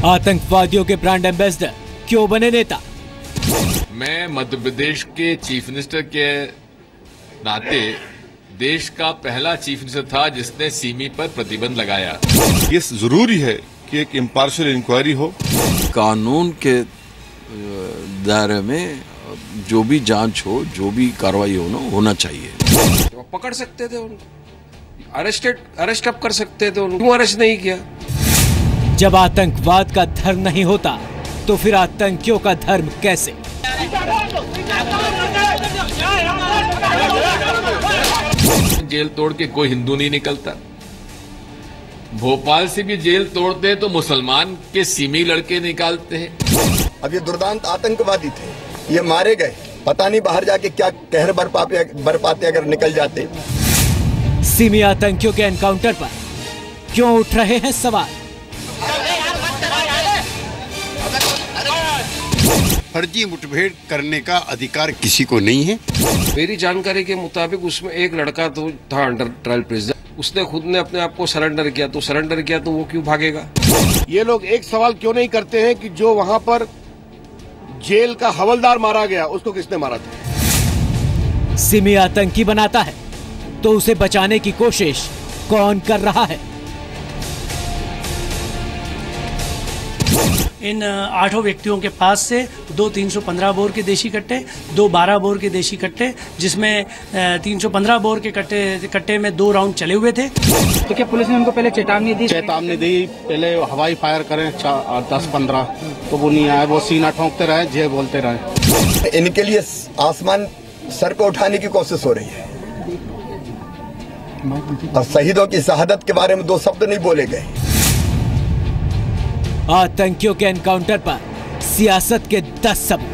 आतंकवादियों के brand ambassador क्यों बने नेता? मैं मध्य प्रदेश के चीफ मिनिस्टर के नाते देश का पहला चीफ मिनिस्टर था जिसने सिमी पर प्रतिबंध लगाया। ये जरूरी है कि एक इम्पार्शियल इंक्वायरी हो। कानून के दायरे में जो भी जांच हो, जो भी कार्रवाई होना चाहिए। तो पकड़ सकते थे उनको, अरेस्ट अप कर सकते थे उनको, क्यों अरेस्ट नहीं किया? जब आतंकवाद का धर्म नहीं होता तो फिर आतंकियों का धर्म कैसे? जेल तोड़ के कोई हिंदू नहीं निकलता। भोपाल से भी जेल तोड़ते हैं तो मुसलमान के सिमी लड़के निकालते हैं। अब ये दुर्दांत आतंकवादी थे, ये मारे गए, पता नहीं बाहर जाके क्या कहर बरपाते अगर निकल जाते। सिमी आतंकियों के एनकाउंटर पर क्यों उठ रहे हैं सवाल? फर्जी मुठभेड़ करने का अधिकार किसी को नहीं है। मेरी जानकारी के मुताबिक उसमें एक लड़का तो था अंडर ट्रायल प्रिजनर, उसने खुद ने अपने आप को सरेंडर किया, तो वो क्यों भागेगा? ये लोग एक सवाल क्यों नहीं करते हैं कि जो वहां पर जेल का हवलदार मारा गया उसको किसने मारा था? सिमी आतंकी बनाता है तो उसे बचाने की कोशिश कौन कर रहा है? इन 8 व्यक्तियों के पास से 2 315 बोर के देशी कट्टे, 2 12 बोर के देशी कट्टे, जिसमें 315 बोर के कट्टे में 2 राउंड चले हुए थे। तो क्या पुलिस ने उनको पहले चेतावनी दी? पहले हवाई फायर करें 10-15, तो वो नहीं आए, वो सीना ठोंकते रहे, जय बोलते रहे। इनके लिए आसमान सर पे उठाने की कोशिश हो रही है और शहीदों की शहादत के बारे में 2 शब्द नहीं बोले गए। आतंकियों के एनकाउंटर पर सियासत के 10 सबूत।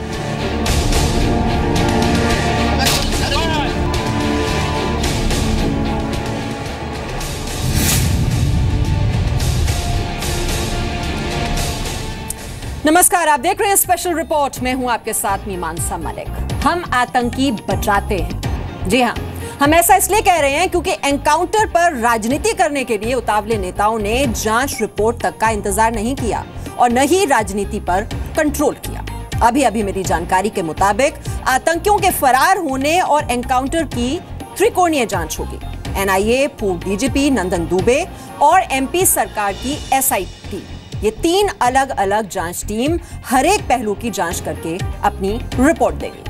नमस्कार, आप देख रहे हैं स्पेशल रिपोर्ट। मैं हूं आपके साथ मीमांसा मलिक। हम आतंकी बचाते हैं। जी हां, हम ऐसा इसलिए कह रहे हैं क्योंकि एनकाउंटर पर राजनीति करने के लिए उतावले नेताओं ने जांच रिपोर्ट तक का इंतजार नहीं किया और न ही राजनीति पर कंट्रोल किया। अभी मेरी जानकारी के मुताबिक आतंकियों के फरार होने और एनकाउंटर की त्रिकोणीय जांच होगी। एनआईए, पूर्व डीजीपी नंदन दुबे और एमपी सरकार की एसआईटी, ये 3 अलग अलग जांच टीम हर एक पहलू की जांच करके अपनी रिपोर्ट देगी।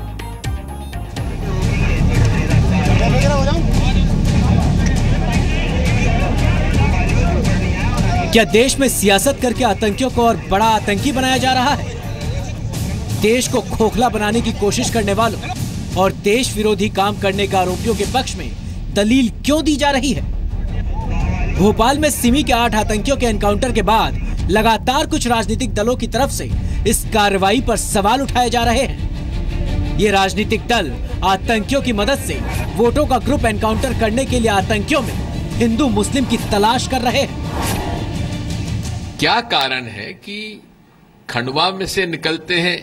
क्या देश में सियासत करके आतंकियों को और बड़ा आतंकी बनाया जा रहा है? देश को खोखला बनाने की कोशिश करने वालों और देश विरोधी काम करने के आरोपियों के पक्ष में दलील क्यों दी जा रही है? भोपाल में सिमी के 8 आतंकियों के एनकाउंटर के बाद लगातार कुछ राजनीतिक दलों की तरफ से इस कार्रवाई पर सवाल उठाए जा रहे हैं। ये राजनीतिक दल आतंकियों की मदद से वोटों का ग्रुप एनकाउंटर करने के लिए आतंकियों में हिंदू मुस्लिम की तलाश कर रहे हैं। क्या कारण है कि खंडवा में से निकलते हैं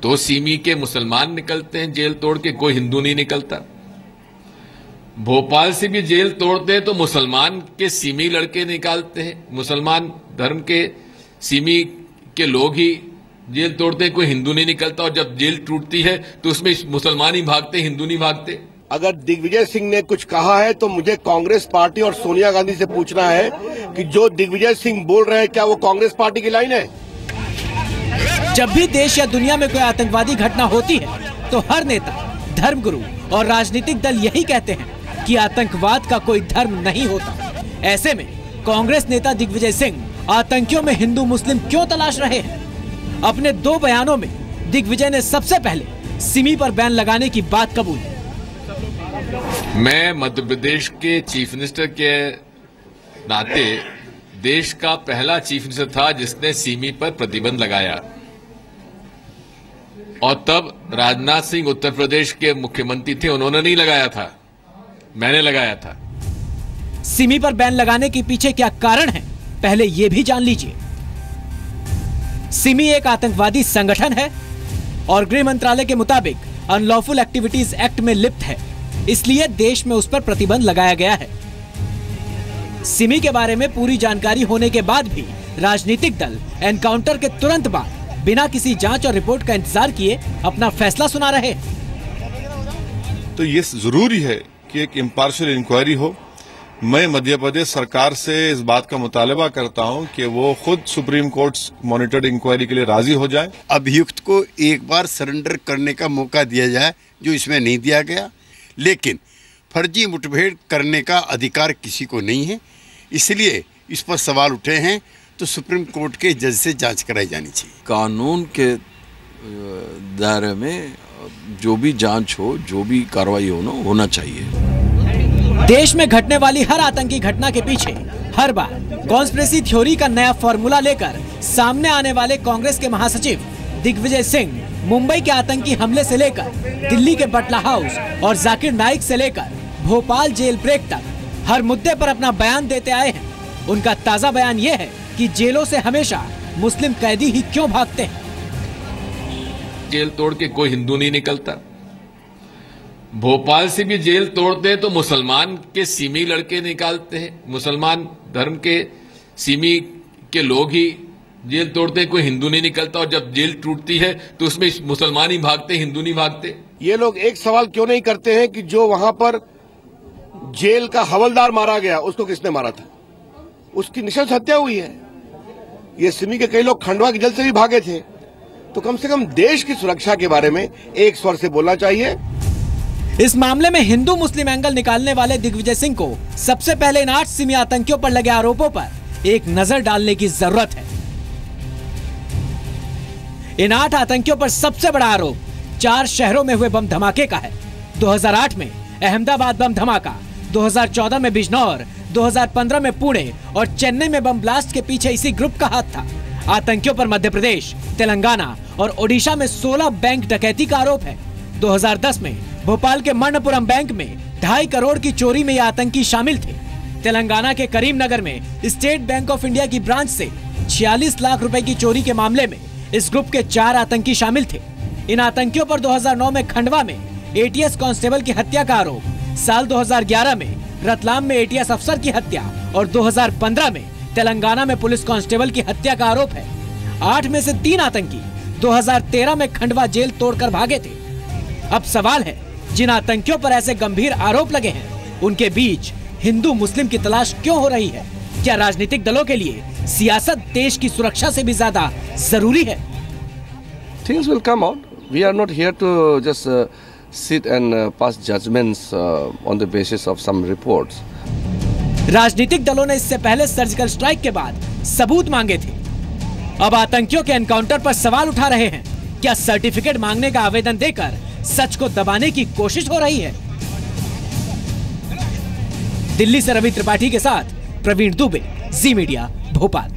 तो सिमी के मुसलमान निकलते हैं जेल तोड़ के, कोई हिंदू नहीं निकलता। भोपाल से भी जेल तोड़ते हैं तो मुसलमान के सिमी लड़के निकालते हैं, मुसलमान धर्म के सिमी के लोग ही जेल तोड़ते हैं, कोई हिंदू नहीं निकलता। और जब जेल टूटती है तो उसमें मुसलमान ही भागते, हिंदू नहीं भागते। अगर दिग्विजय सिंह ने कुछ कहा है तो मुझे कांग्रेस पार्टी और सोनिया गांधी से पूछना है कि जो दिग्विजय सिंह बोल रहे हैं क्या वो कांग्रेस पार्टी की लाइन है? जब भी देश या दुनिया में कोई आतंकवादी घटना होती है तो हर नेता, धर्मगुरु और राजनीतिक दल यही कहते हैं कि आतंकवाद का कोई धर्म नहीं होता। ऐसे में कांग्रेस नेता दिग्विजय सिंह आतंकियों में हिंदू मुस्लिम क्यों तलाश रहे हैं? अपने 2 बयानों में दिग्विजय ने सबसे पहले सिमी पर बैन लगाने की बात कबूली। मैं मध्य प्रदेश के चीफ मिनिस्टर के नाते देश का पहला चीफ मिनिस्टर था जिसने सिमी पर प्रतिबंध लगाया और तब राजनाथ सिंह उत्तर प्रदेश के मुख्यमंत्री थे, उन्होंने नहीं लगाया था, मैंने लगाया था। सिमी पर बैन लगाने के पीछे क्या कारण है, पहले ये भी जान लीजिए। सिमी एक आतंकवादी संगठन है और गृह मंत्रालय के मुताबिक अनलॉफुल एक्टिविटीज एक्ट में लिप्त है, इसलिए देश में उस पर प्रतिबंध लगाया गया है। सिमी के बारे में पूरी जानकारी होने के बाद भी राजनीतिक दल एनकाउंटर के तुरंत बाद बिना किसी जांच और रिपोर्ट का इंतजार किए अपना फैसला सुना रहे हैं। तो ये जरूरी है कि एक इम्पार्शियल इंक्वायरी हो। मैं मध्य प्रदेश सरकार से इस बात का मुतालबा करता हूं कि वो खुद सुप्रीम कोर्ट मॉनिटर्ड इंक्वायरी के लिए राजी हो जाए। अभियुक्त को एक बार सरेंडर करने का मौका दिया जाए, जो इसमें नहीं दिया गया। लेकिन फर्जी मुठभेड़ करने का अधिकार किसी को नहीं है, इसलिए इस पर सवाल उठे हैं तो सुप्रीम कोर्ट के जज से जांच कराई जानी चाहिए। कानून के दायरे में जो भी जांच हो, जो भी कार्रवाई हो ना, होना चाहिए। देश में घटने वाली हर आतंकी घटना के पीछे हर बार कॉन्स्पिरेसी थ्योरी का नया फॉर्मूला लेकर सामने आने वाले कांग्रेस के महासचिव दिग्विजय सिंह मुंबई के आतंकी हमले से लेकर दिल्ली के बटला हाउस और जाकिर नाइक से लेकर भोपाल जेल ब्रेक तक हर मुद्दे पर अपना बयान देते आए हैं। उनका ताजा बयान ये है कि जेलों से हमेशा मुस्लिम कैदी ही क्यों भागते हैं। जेल तोड़ के कोई हिंदू नहीं निकलता। भोपाल से भी जेल तोड़ते हैं तो मुसलमान के सिमी लड़के निकालते हैं। मुसलमान धर्म के सिमी के लोग ही जेल तोड़ते हैं, कोई हिंदू नहीं निकलता। और जब जेल टूटती है तो उसमें मुसलमान ही भागते, हिंदू नहीं भागते। ये लोग एक सवाल क्यों नहीं करते हैं कि जो वहां पर जेल का हवलदार मारा गया, उसको किसने मारा था? उसकी निशंस हत्या हुई है। ये सिमी के कई लोग खंडवा की जेल से भी भागे थे। तो कम से कम देश की सुरक्षा के बारे में एक स्वर से बोलना चाहिए। इस मामले में हिंदू मुस्लिम एंगल निकालने वाले दिग्विजय सिंह को सबसे पहले इन 8 सिमी आतंकियों पर लगे आरोपों पर एक नजर डालने की जरूरत है। इन 8 आतंकियों पर सबसे बड़ा आरोप 4 शहरों में हुए बम धमाके का है। 2008 में अहमदाबाद बम धमाका, 2014 में बिजनौर, 2015 में पुणे और चेन्नई में बम ब्लास्ट के पीछे इसी ग्रुप का हाथ था। आतंकियों पर मध्य प्रदेश, तेलंगाना और ओडिशा में 16 बैंक डकैती का आरोप है। 2010 में भोपाल के मणपुरम बैंक में 2.5 करोड़ की चोरी में ये आतंकी शामिल थे। तेलंगाना के करीमनगर में स्टेट बैंक ऑफ इंडिया की ब्रांच से 46 लाख रुपए की चोरी के मामले में इस ग्रुप के 4 आतंकी शामिल थे। इन आतंकियों पर 2009 में खंडवा में एटीएस कांस्टेबल की हत्या का आरोप, साल 2011 में रतलाम में एटीएस अफसर की हत्या और 2015 में तेलंगाना में पुलिस कांस्टेबल की हत्या का आरोप है। 8 में से 3 आतंकी 2013 में खंडवा जेल तोड़कर भागे थे। अब सवाल है, जिन आतंकियों पर ऐसे गंभीर आरोप लगे हैं, उनके बीच हिंदू मुस्लिम की तलाश क्यों हो रही है? क्या राजनीतिक दलों के लिए सियासत देश की सुरक्षा से भी ज्यादा जरूरी है? Things will come out. We are not here to just sit and pass judgments on the basis of some reports. राजनीतिक दलों ने इससे पहले सर्जिकल स्ट्राइक के बाद सबूत मांगे थे। अब आतंकियों के एनकाउंटर पर सवाल उठा रहे हैं। क्या सर्टिफिकेट मांगने का आवेदन देकर सच को दबाने की कोशिश हो रही है? दिल्ली से रवि त्रिपाठी के साथ प्रवीण दुबे, जी मीडिया, भोपाल।